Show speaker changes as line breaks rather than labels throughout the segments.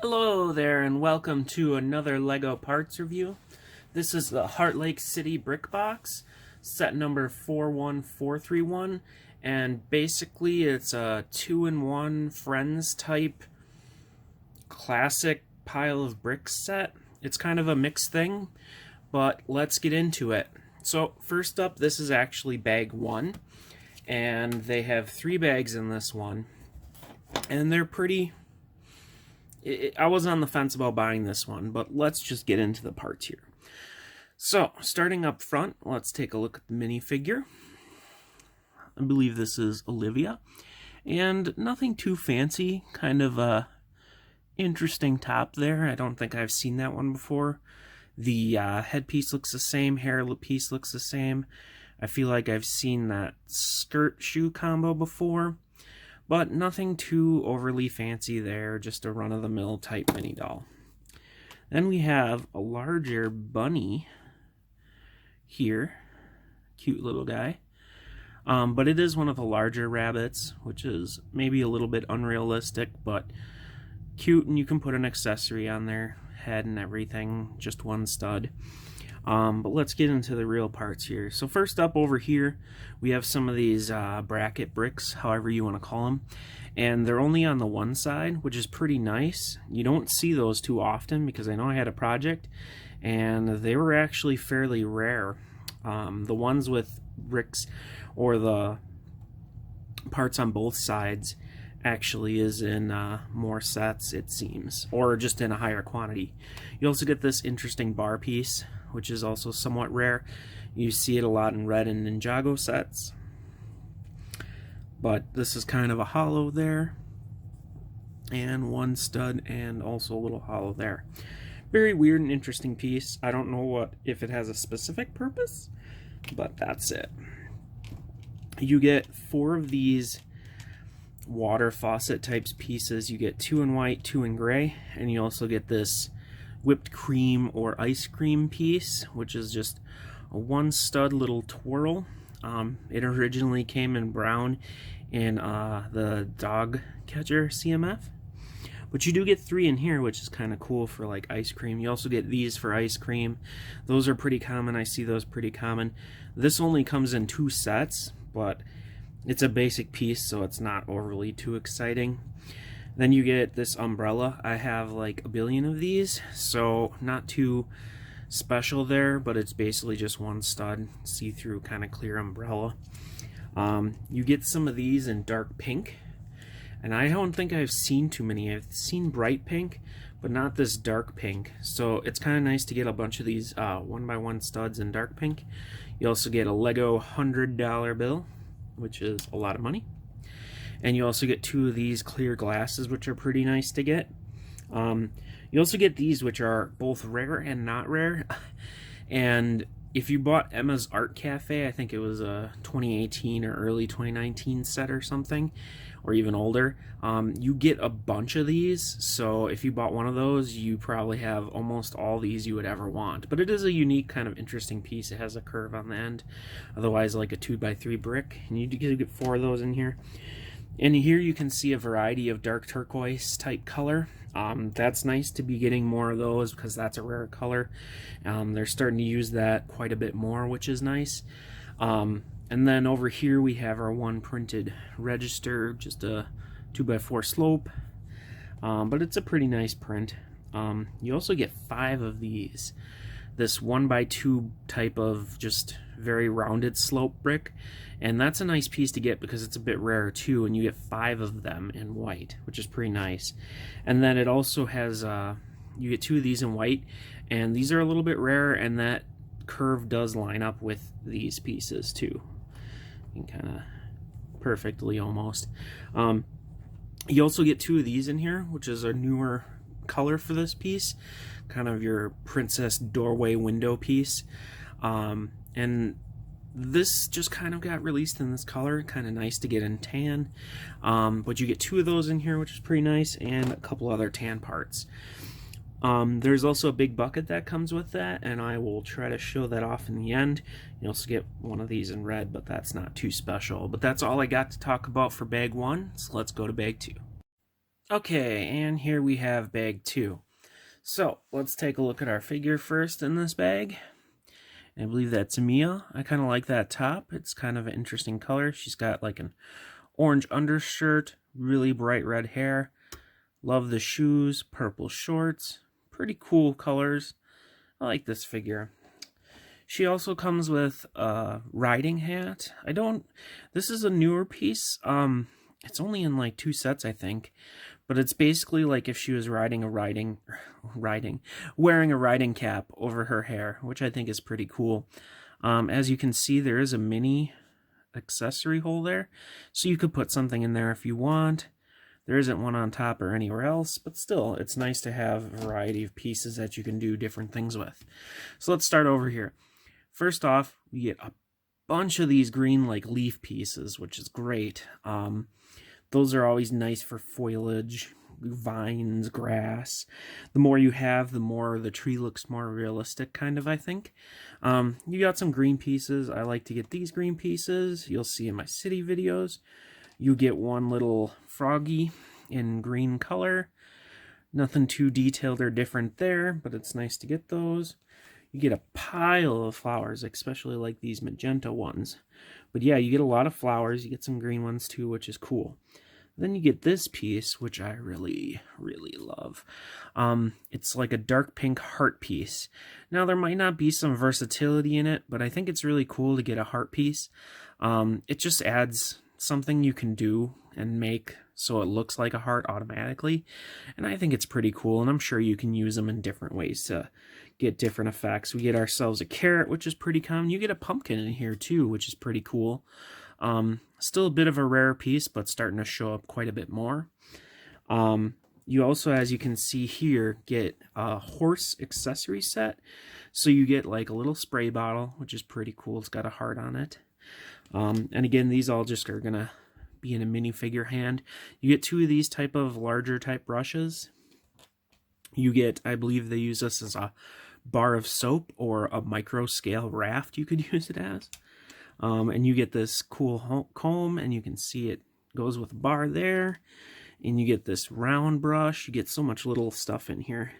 Hello there and welcome to another LEGO parts review. This is the Heartlake City brick box, set number 41431, and basically it's a 2-in-1 Friends type classic pile of bricks set. It's kind of a mixed thing, but let's get into it. So first up, this is actually bag 1, and they have 3 bags in this one, and they're pretty... I was on the fence about buying this one, but let's just get into the parts here. So, starting up front, let's take a look at the minifigure. I believe this is Olivia, and nothing too fancy, kind of a interesting top there. I don't think I've seen that one before. The headpiece looks the same, hair piece looks the same. I feel like I've seen that skirt-shoe combo before. But nothing too overly fancy there, just a run-of-the-mill type mini doll. Then we have a larger bunny here. Cute little guy. But it is one of the larger rabbits, which is maybe a little bit unrealistic, but cute, and you can put an accessory on their head and everything, just one stud. But let's get into the real parts here. So first up over here, we have some of these bracket bricks, however you want to call them. And they're only on the one side, which is pretty nice. You don't see those too often because I know I had a project, and they were actually fairly rare. The ones with bricks or the parts on both sides actually is in more sets, it seems, or just in a higher quantity. You also get this interesting bar piece, which is also somewhat rare. You see it a lot in Red and Ninjago sets. But this is kind of a hollow there. And one stud and also a little hollow there. Very weird and interesting piece. I don't know if it has a specific purpose, but that's it. You get 4 of these water faucet types pieces. You get 2 in white, 2 in gray, and you also get this whipped cream or ice cream piece, which is just a one stud little twirl. It originally came in brown in the dog catcher CMF, but you do get 3 in here, which is kind of cool for like ice cream. You also get these for ice cream. Those are pretty common. I see those pretty common. This only comes in 2 sets, but it's a basic piece, so it's not overly too exciting. Then you get this umbrella. I have like a billion of these, so not too special there, but it's basically just one stud, see-through kind of clear umbrella. You get some of these in dark pink, and I don't think I've seen too many. I've seen bright pink, but not this dark pink, so it's kind of nice to get a bunch of these 1x1 studs in dark pink. You also get a Lego $100 bill, which is a lot of money. And you also get 2 of these clear glasses, which are pretty nice to get. You also get these, which are both rare and not rare. And if you bought Emma's Art Cafe, I think it was a 2018 or early 2019 set or something, or even older, you get a bunch of these. So if you bought one of those, you probably have almost all these you would ever want. But it is a unique, kind of interesting piece. It has a curve on the end, otherwise like a 2x3 brick. And you get 4 of those in here. And here you can see a variety of dark turquoise type color. That's nice to be getting more of those because that's a rare color. They're starting to use that quite a bit more, which is nice. And then over here we have our one printed register, just a 2x4 slope. But it's a pretty nice print. You also get 5 of these. This 1x2 type of just very rounded slope brick, and that's a nice piece to get because it's a bit rarer too, and you get 5 of them in white, which is pretty nice. And then it also has you get 2 of these in white, and these are a little bit rarer, and that curve does line up with these pieces too, and kind of perfectly almost. You also get 2 of these in here, which is a newer color for this piece, kind of your princess doorway window piece. And this just kind of got released in this color, kind of nice to get in tan. But you get 2 of those in here, which is pretty nice, and a couple other tan parts. There's also a big bucket that comes with that, and I will try to show that off in the end. You also get one of these in red, but that's not too special. But that's all I got to talk about for bag 1, so let's go to bag 2. Okay, and here we have bag 2. So, let's take a look at our figure first in this bag. I believe that's Mia. I kind of like that top. It's kind of an interesting color. She's got like an orange undershirt, really bright red hair. Love the shoes, purple shorts. Pretty cool colors. I like this figure. She also comes with a riding hat. This is a newer piece. It's only in like 2 sets, I think. But it's basically like if she was wearing a riding cap over her hair, which I think is pretty cool. As you can see, there is a mini accessory hole there, so you could put something in there if you want. There isn't one on top or anywhere else, but still, it's nice to have a variety of pieces that you can do different things with. So let's start over here. First off, we get a bunch of these green like leaf pieces, which is great. Those are always nice for foliage, vines, grass. The more you have, the more the tree looks more realistic, kind of, I think. You got some green pieces. I like to get these green pieces. You'll see in my city videos. You get one little froggy in green color. Nothing too detailed or different there, but it's nice to get those. You get a pile of flowers, especially like these magenta ones. But yeah, you get a lot of flowers. You get some green ones too, which is cool. Then you get this piece, which I really, really love. It's like a dark pink heart piece. Now, there might not be some versatility in it, but I think it's really cool to get a heart piece. It just adds something you can do and make so it looks like a heart automatically. And I think it's pretty cool, and I'm sure you can use them in different ways to get different effects. We get ourselves a carrot, which is pretty common. You get a pumpkin in here too, which is pretty cool. Still a bit of a rare piece, but starting to show up quite a bit more. You also, as you can see here, get a horse accessory set. So you get like a little spray bottle, which is pretty cool. It's got a heart on it. And again, these all just are going to be in a minifigure hand. You get 2 of these type of larger type brushes. You get, I believe they use this as a bar of soap or a micro scale raft you could use it as. And you get this cool comb, and you can see it goes with a bar there. And you get this round brush. You get so much little stuff in here.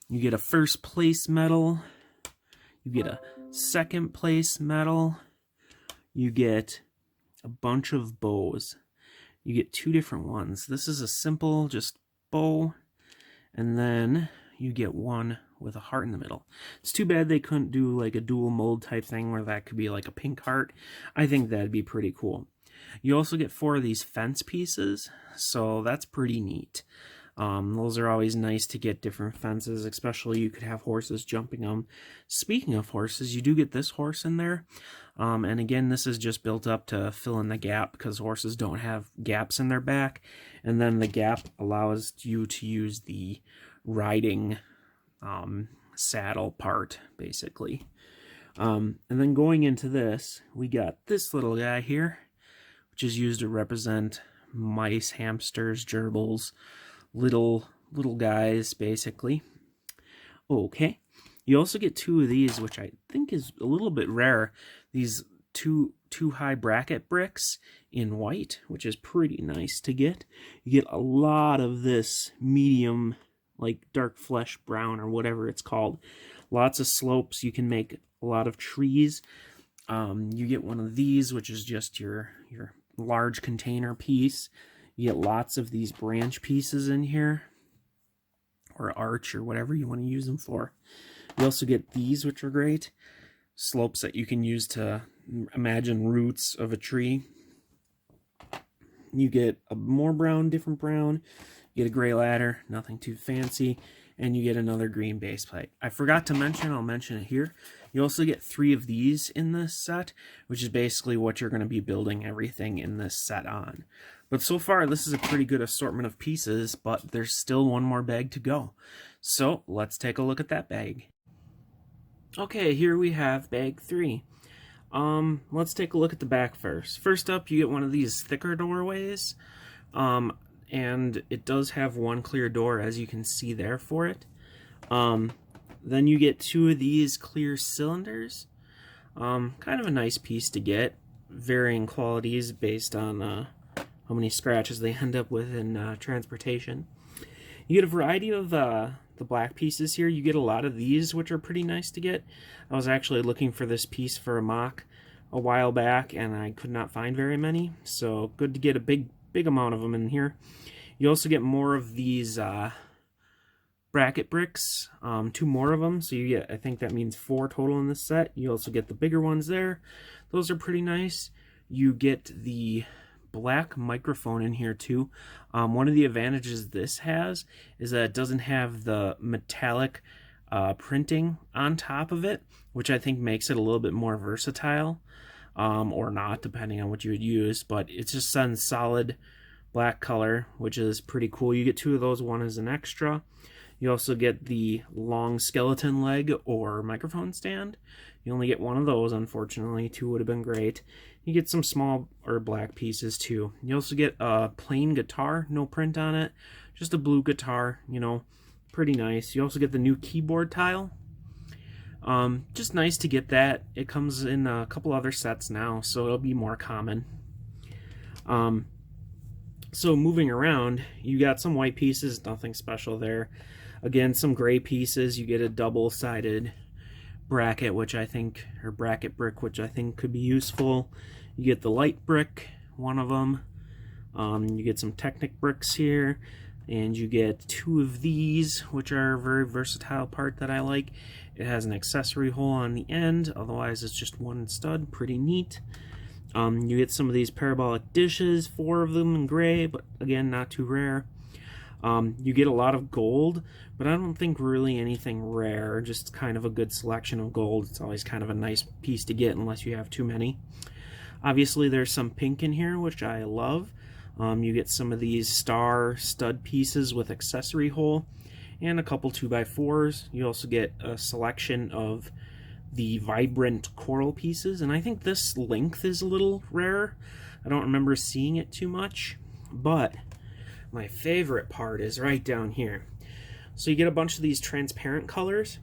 You get a first place medal. You get a second place medal. You get a bunch of bows. You get 2 different ones. This is a simple just bow. And then you get one with a heart in the middle. It's too bad they couldn't do like a dual mold type thing where that could be like a pink heart. I think that'd be pretty cool. You also get 4 of these fence pieces, so that's pretty neat. Those are always nice to get different fences, especially you could have horses jumping them. Speaking of horses, you do get this horse in there. And again, this is just built up to fill in the gap because horses don't have gaps in their back. And then the gap allows you to use the riding saddle part, basically. And then going into this, we got this little guy here, which is used to represent mice, hamsters, gerbils, little guys, basically. Okay. You also get 2 of these, which I think is a little bit rare. These two high bracket bricks in white, which is pretty nice to get. You get a lot of this medium, like dark flesh brown or whatever it's called. Lots of slopes. You can make a lot of trees. You get one of these, which is just your large container piece. You get lots of these branch pieces in here, or arch, or whatever you want to use them for. You also get these, which are great. Slopes that you can use to imagine roots of a tree. You get a more brown, different brown. You get a gray ladder, nothing too fancy. And you get another green base plate. I forgot to mention, I'll mention it here. You also get 3 of these in this set, which is basically what you're going to be building everything in this set on. But so far, this is a pretty good assortment of pieces, but there's still one more bag to go. So let's take a look at that bag. Okay, here we have bag 3. Let's take a look at the back first. First up, you get one of these thicker doorways. And it does have one clear door, as you can see there for it. Then you get 2 of these clear cylinders. Kind of a nice piece to get. Varying qualities based on how how many scratches they end up with in transportation. You get a variety of the black pieces here. You get a lot of these, which are pretty nice to get. I was actually looking for this piece for a mock a while back, and I could not find very many, so good to get a big amount of them in here. You also get more of these bracket bricks, 2 more of them, so you get, I think that means 4 total in this set. You also get the bigger ones there. Those are pretty nice. You get the black microphone in here too. One of the advantages this has is that it doesn't have the metallic printing on top of it, which I think makes it a little bit more versatile, or not, depending on what you would use, but it's just in solid black color, which is pretty cool. You get 2 of those, one is an extra. You also get the long skeleton leg or microphone stand. You only get 1 of those, unfortunately. 2 would have been great. You get some small or black pieces too. You also get a plain guitar, no print on it, just a blue guitar, you know, pretty nice. You also get the new keyboard tile. Just nice to get that. It comes in a couple other sets now, so it'll be more common. So moving around, you got some white pieces, nothing special there. Again, some gray pieces. You get a double-sided bracket, which I think, or bracket brick, which I think could be useful. You get the light brick, 1 of them. You get some Technic bricks here, and you get 2 of these, which are a very versatile part that I like. It has an accessory hole on the end, otherwise it's just 1 stud, pretty neat. You get some of these parabolic dishes, 4 of them in gray, but again, not too rare. You get a lot of gold, but I don't think really anything rare, just kind of a good selection of gold. It's always kind of a nice piece to get unless you have too many. Obviously there's some pink in here, which I love. You get some of these star stud pieces with accessory hole and a couple 2x4s. You also get a selection of the vibrant coral pieces, and I think this length is a little rare. I don't remember seeing it too much, but my favorite part is right down here. So you get a bunch of these transparent colors,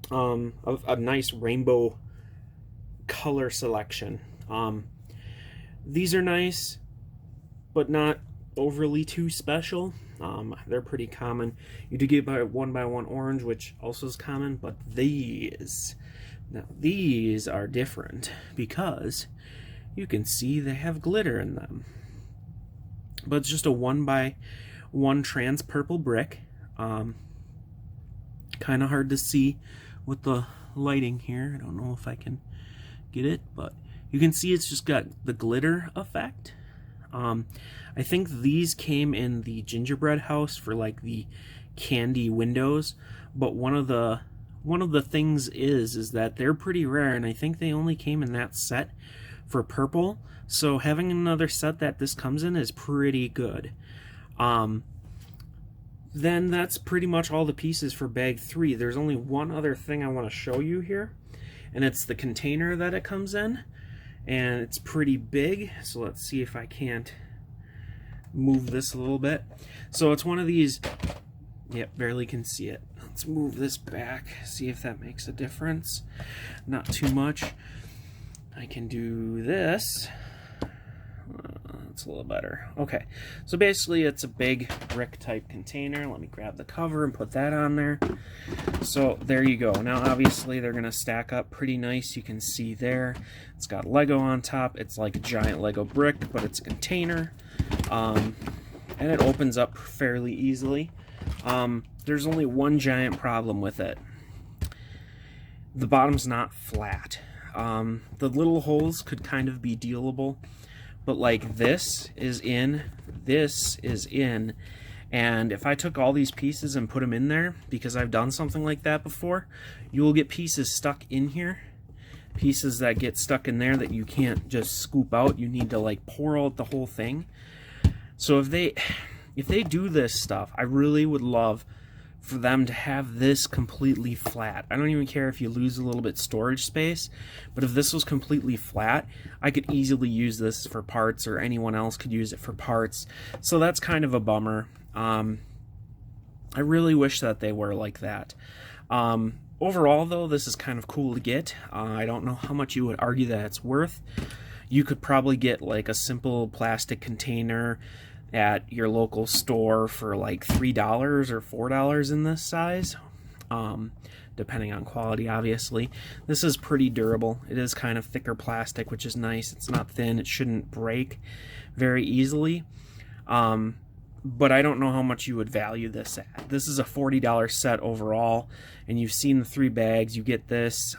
of a nice rainbow color selection. These are nice, but not overly too special. They're pretty common. You do get by 1x1 orange, which also is common, but these are different because you can see they have glitter in them. But it's just a 1x1 trans purple brick. Kind of hard to see with the lighting here. I don't know if I can get it, but you can see it's just got the glitter effect. I think these came in the gingerbread house for like the candy windows, but one of the things is that they're pretty rare, and I think they only came in that set for purple. So having another set that this comes in is pretty good. Then that's pretty much all the pieces for bag 3. There's only one other thing I want to show you here, and it's the container that it comes in, and it's pretty big. So let's see if I can't move this a little bit. So it's one of these, yep, barely can see it. Let's move this back, see if that makes a difference. Not too much. I can do this. That's a little better. Okay, so basically it's a big brick type container. Let me grab the cover and put that on there. So there you go. Now obviously they're gonna stack up pretty nice. You can see there it's got Lego on top. It's like a giant Lego brick, but it's a container, and it opens up fairly easily. There's only one giant problem with it. The bottom's not flat. The little holes could kind of be dealable, but like this is in, and if I took all these pieces and put them in there, because I've done something like that before, you will get pieces stuck in here, pieces that get stuck in there that you can't just scoop out. You need to like pour out the whole thing. So if they do this stuff, I really would love for them to have this completely flat. I don't even care if you lose a little bit storage space, but if this was completely flat, I could easily use this for parts, or anyone else could use it for parts. So that's kind of a bummer. I really wish that they were like that. Overall though, this is kind of cool to get. I don't know how much you would argue that it's worth. You could probably get like a simple plastic container at your local store for like $3 or $4 in this size, depending on quality, obviously. This is pretty durable. It is kind of thicker plastic, which is nice. It's not thin. It shouldn't break very easily. But I don't know how much you would value this at. This is a $40 set overall, and you've seen the 3 bags. You get this.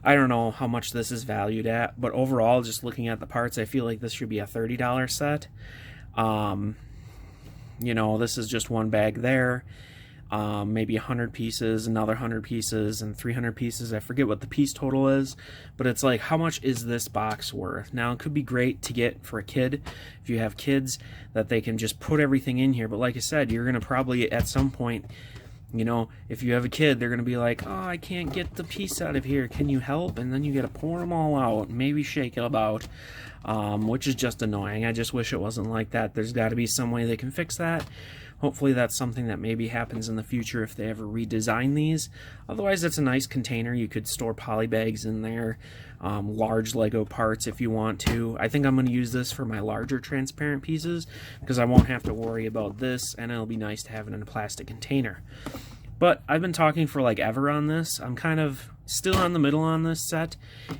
I don't know how much this is valued at, but overall, just looking at the parts, I feel like this should be a $30 set. You know, this is just 1 bag there. Maybe 100 pieces, another 100 pieces, and 300 pieces. I forget what the piece total is, but it's like, how much is this box worth? Now, it could be great to get for a kid, if you have kids, that they can just put everything in here. But like I said, you're going to probably, at some point, you know, if you have a kid, they're going to be like, oh, I can't get the piece out of here. Can you help? And then you got to pour them all out, maybe shake it about, which is just annoying. I just wish it wasn't like that. There's got to be some way they can fix that. Hopefully that's something that maybe happens in the future if they ever redesign these. Otherwise, it's a nice container. You could store poly bags in there, large Lego parts if you want to. I think I'm going to use this for my larger transparent pieces because I won't have to worry about this, and it'll be nice to have it in a plastic container. But I've been talking for like ever on this. I'm kind of still on the middle on this set.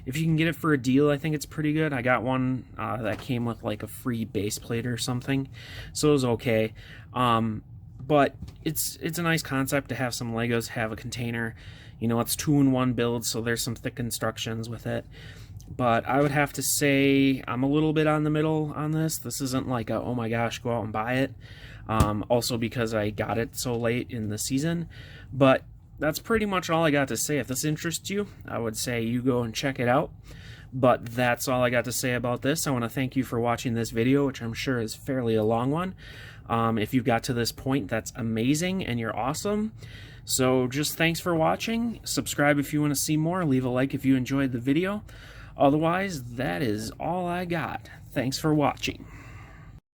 If you can get it for a deal, I think it's pretty good. I got one that came with like a free base plate or something, so it was okay. But it's a nice concept to have some Legos have a container. You know, it's 2-in-1 build, so there's some thick instructions with it. But I would have to say I'm a little bit on the middle on this. This isn't like a, oh my gosh, go out and buy it. Also because I got it so late in the season. But that's pretty much all I got to say. If this interests you, I would say you go and check it out. But that's all I got to say about this. I want to thank you for watching this video, which I'm sure is fairly a long one. If you've got to this point, that's amazing and you're awesome. So just thanks for watching. Subscribe if you want to see more. Leave a like if you enjoyed the video. Otherwise, that is all I got. Thanks for watching.